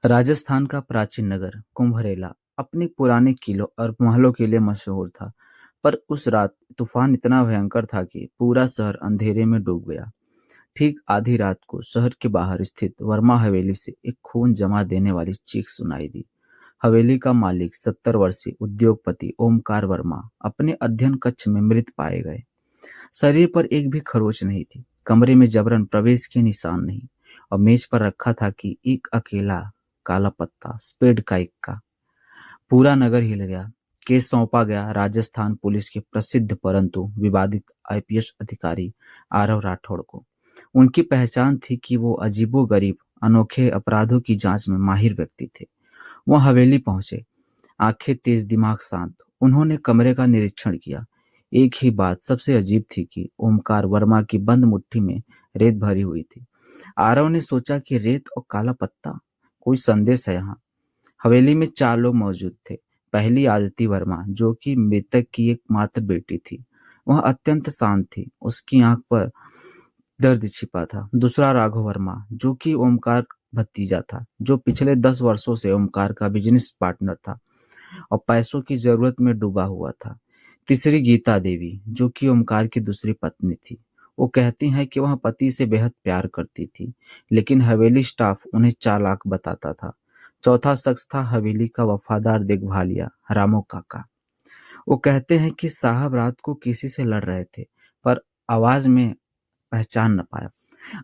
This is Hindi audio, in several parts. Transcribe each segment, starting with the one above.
राजस्थान का प्राचीन नगर कुंभरेला अपने पुराने किलों और महलों के लिए मशहूर था। पर उस रात तूफान इतना भयंकर था कि पूरा शहर अंधेरे में डूब गया। ठीक आधी रात को शहर के बाहर स्थित वर्मा हवेली से एक खून जमा देने वाली चीख सुनाई दी। हवेली का मालिक 70 वर्षीय उद्योगपति ओमकार वर्मा अपने अध्ययन कक्ष में मृत पाए गए। शरीर पर एक भी खरोच नहीं थी, कमरे में जबरन प्रवेश के निशान नहीं, और मेज पर रखा था कि एक अकेला काला पत्ता स्पेड का इक्का। पूरा नगर हिल गया। केस सौंपा गया राजस्थान पुलिस के प्रसिद्ध परंतु विवादित आईपीएस अधिकारी आरव राठौड़ को। उनकी पहचान थी कि वो अजीबोगरीब अनोखे अपराधों की जांच में माहिर व्यक्ति थे। वो हवेली पहुंचे, आंखें तेज, दिमाग शांत। उन्होंने कमरे का निरीक्षण किया। एक ही बात सबसे अजीब थी कि ओमकार वर्मा की बंद मुट्ठी में रेत भरी हुई थी। आरव ने सोचा कि रेत और काला पत्ता, कोई संदेश है यहाँ। हवेली में 4 लोग मौजूद थे। पहली आदिति वर्मा, जो कि मृतक की एकमात्र बेटी थी। वह अत्यंत शांत थी, उसकी आंख पर दर्द छिपा था। दूसरा राघव वर्मा, जो कि ओमकार भतीजा था, जो पिछले 10 वर्षों से ओमकार का बिजनेस पार्टनर था और पैसों की जरूरत में डूबा हुआ था। तीसरी गीता देवी, जो कि ओमकार की दूसरी पत्नी थी। वो कहती हैं कि वह पति से बेहद प्यार करती थी, लेकिन हवेली स्टाफ उन्हें चालाक बताता था। चौथा शख्स था हवेली का वफादार देखभालिया रामू काका। वो कहते हैं कि साहब रात को किसी से लड़ रहे थे, पर आवाज में पहचान न पाया।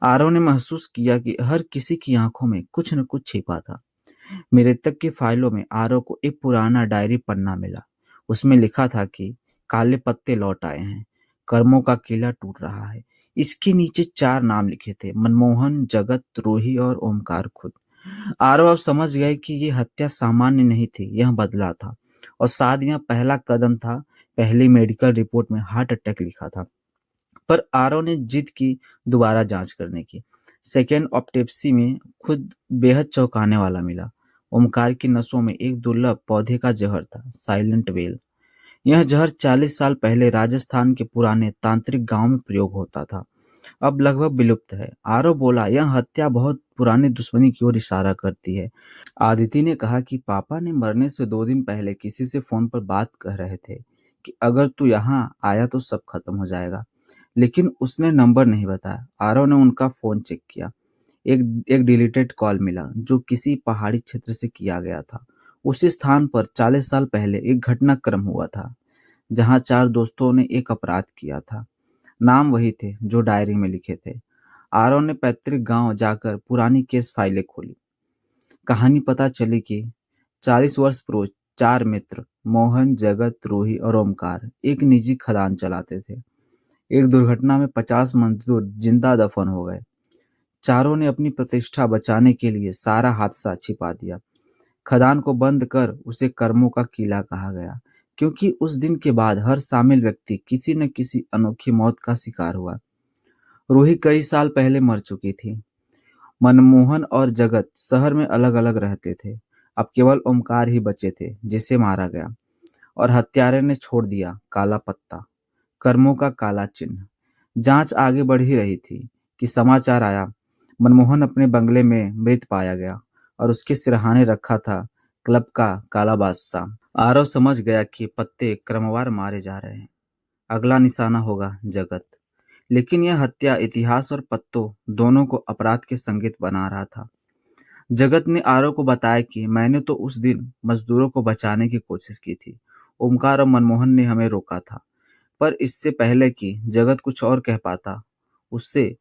आरव ने महसूस किया कि हर किसी की आंखों में कुछ न कुछ छिपा था। मृतक की फाइलों में आरव को एक पुराना डायरी पन्ना मिला। उसमें लिखा था कि काले पत्ते लौट आए हैं, कर्मों का किला टूट रहा है। इसके नीचे 4 नाम लिखे थे: मनमोहन, जगत, रूही और ओमकार खुद। आरव अब समझ गए कि ये हत्या सामान्य नहीं थी, यह बदला था, और शायद यह पहला कदम था। पहली मेडिकल रिपोर्ट में हार्ट अटैक लिखा था, पर आरव ने जिद की दोबारा जांच करने की। सेकेंड ऑप्टेप्सी में खुद बेहद चौंकाने वाला मिला। ओमकार की नसों में एक दुर्लभ पौधे का जहर था, साइलेंट वेल। यह जहर 40 साल पहले राजस्थान के पुराने तांत्रिक गांव में प्रयोग होता था, अब लगभग विलुप्त है। आरव बोला, यह हत्या बहुत पुरानी दुश्मनी की ओर इशारा करती है। आदिति ने कहा कि पापा ने मरने से 2 दिन पहले किसी से फोन पर बात कर रहे थे कि अगर तू यहाँ आया तो सब खत्म हो जाएगा, लेकिन उसने नंबर नहीं बताया। आरव ने उनका फोन चेक किया। एक एक डिलीटेड कॉल मिला, जो किसी पहाड़ी क्षेत्र से किया गया था। उसी स्थान पर 40 साल पहले एक घटनाक्रम हुआ था, जहां 4 दोस्तों ने एक अपराध किया था। नाम वही थे जो डायरी में लिखे थे। आरव ने पैतृक गांव जाकर पुरानी केस फाइलें खोली। कहानी पता चली कि 40 वर्ष पूर्व 4 मित्र, मोहन, जगत, रूही और ओमकार, एक निजी खदान चलाते थे। एक दुर्घटना में 50 मजदूर जिंदा दफन हो गए। चारों ने अपनी प्रतिष्ठा बचाने के लिए सारा हादसा छिपा दिया। खदान को बंद कर उसे कर्मों का किला कहा गया, क्योंकि उस दिन के बाद हर शामिल व्यक्ति किसी न किसी अनोखी मौत का शिकार हुआ। रूही कई साल पहले मर चुकी थी। मनमोहन और जगत शहर में अलग अलग रहते थे। अब केवल ओमकार ही बचे थे, जिसे मारा गया, और हत्यारे ने छोड़ दिया काला पत्ता, कर्मों का काला चिन्ह। जांच आगे बढ़ ही रही थी कि समाचार आया। मनमोहन अपने बंगले में मृत पाया गया, और उसके सिरहाने रखा था क्लब का काला बादशाह। आरव समझ गया कि पत्ते क्रमवार मारे जा रहे हैं। अगला निशाना होगा जगत। लेकिन यह हत्या इतिहास और पत्तों दोनों को अपराध के संकेत बना रहा था। जगत ने आरव को बताया कि मैंने तो उस दिन मजदूरों को बचाने की कोशिश की थी। ओमकार और मनमोहन ने हमें रोका था। पर इससे पहले कि जगत कुछ और कह पाता, उससे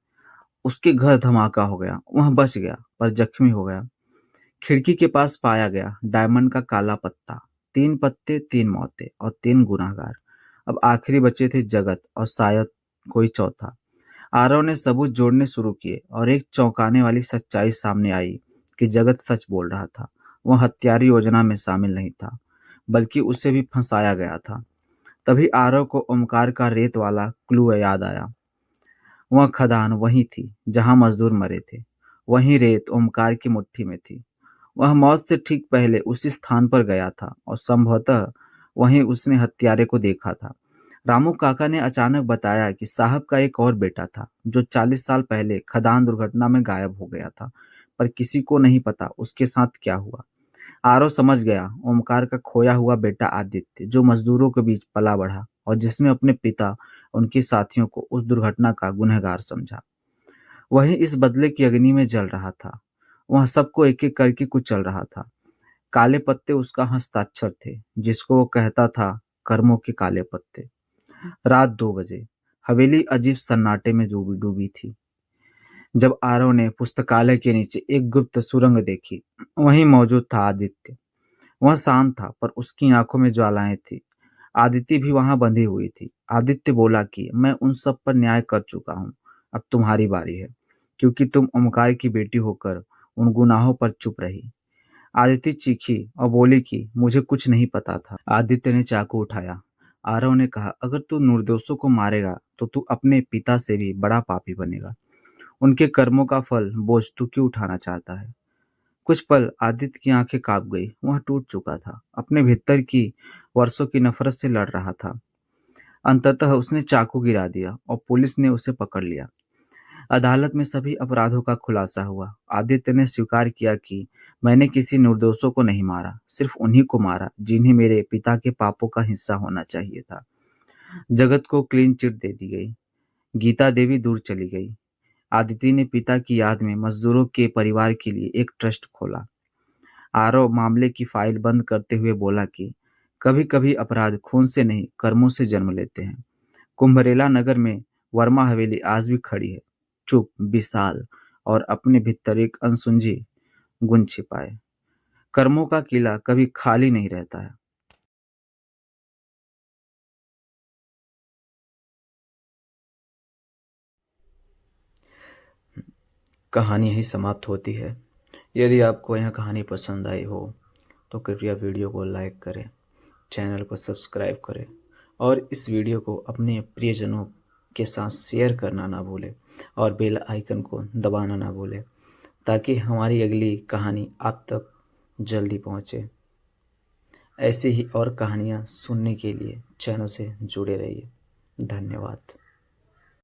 उसके घर धमाका हो गया। वह बच गया, पर जख्मी हो गया। खिड़की के पास पाया गया डायमंड का काला पत्ता। 3 पत्ते, 3 मौतें और 3 गुनाहगार। अब आखिरी बचे थे जगत और शायद कोई चौथा। आरव ने सबूत जोड़ने शुरू किए, और एक चौंकाने वाली सच्चाई सामने आई कि जगत सच बोल रहा था। वह हत्यारी योजना में शामिल नहीं था, बल्कि उसे भी फंसाया गया था। तभी आरव को ओमकार का रेत वाला क्लू याद आया। वह खदान वही थी जहां मजदूर मरे थे। वही रेत ओमकार की मुट्ठी में थी। वह मौत से ठीक पहले उसी स्थान पर गया था, और संभवतः वहीं उसने हत्यारे को देखा था। रामू काका ने अचानक बताया कि साहब का एक और बेटा था, जो 40 साल पहले खदान दुर्घटना में गायब हो गया था। पर किसी को नहीं पता उसके साथ क्या हुआ। आरव समझ गया, ओमकार का खोया हुआ बेटा आदित्य, जो मजदूरों के बीच पला बढ़ा और जिसने अपने पिता, उनके साथियों को उस दुर्घटना का गुनहगार समझा, वही इस बदले की अग्नि में जल रहा था। वह सबको एक एक करके कुचल रहा था। काले पत्ते उसका हस्ताक्षर थे, जिसको वो कहता था कर्मों के काले पत्ते। रात 2 बजे हवेली अजीब सन्नाटे में डूबी डूबी थी। जब आरव ने पुस्तकालय के नीचे एक गुप्त सुरंग देखी, वहीं मौजूद था आदित्य। वह शांत था, पर उसकी आंखों में ज्वालाएं थी। आदिति भी वहां बंधी हुई थी। आदित्य बोला कि मैं उन सब पर न्याय कर चुका हूं, अब तुम्हारी बारी है, क्योंकि तुम ओमकार की बेटी होकर उन गुनाहों पर चुप रही। आदिति चीखी और बोली कि मुझे कुछ नहीं पता था। आदित्य ने चाकू उठाया। आरव ने कहा, अगर तू निर्दोषों को मारेगा तो तू अपने पिता से भी बड़ा पापी बनेगा। उनके कर्मों का फल बोझ तू क्यों उठाना चाहता है? कुछ पल आदित्य की आंखें कांप गई। वह टूट चुका था, अपने भीतर की वर्षों की नफरत से लड़ रहा था। अंततः उसने चाकू गिरा दिया और पुलिस ने उसे पकड़ लिया। अदालत में सभी अपराधों का खुलासा हुआ। आदित्य ने स्वीकार किया कि मैंने किसी निर्दोषों को नहीं मारा, सिर्फ उन्हीं को मारा जिन्हें मेरे पिता के पापों का हिस्सा होना चाहिए था। जगत को क्लीन चिट दे दी गई। गीता देवी दूर चली गई। आदिति ने पिता की याद में मजदूरों के परिवार के लिए एक ट्रस्ट खोला। आरव मामले की फाइल बंद करते हुए बोला कि कभी कभी अपराध खून से नहीं, कर्मों से जन्म लेते हैं। कुंभरेला नगर में वर्मा हवेली आज भी खड़ी है, चुप, विशाल और अपने भीतर एक अनसुलझी गुण छिपाए। कर्मों का किला कभी खाली नहीं रहता है। कहानी यहीं समाप्त होती है। यदि आपको यह कहानी पसंद आई हो तो कृपया वीडियो को लाइक करें, चैनल को सब्सक्राइब करें और इस वीडियो को अपने प्रियजनों के साथ शेयर करना ना भूलें और बेल आइकन को दबाना ना भूलें, ताकि हमारी अगली कहानी आप तक जल्दी पहुंचे। ऐसे ही और कहानियां सुनने के लिए चैनल से जुड़े रहिए। धन्यवाद।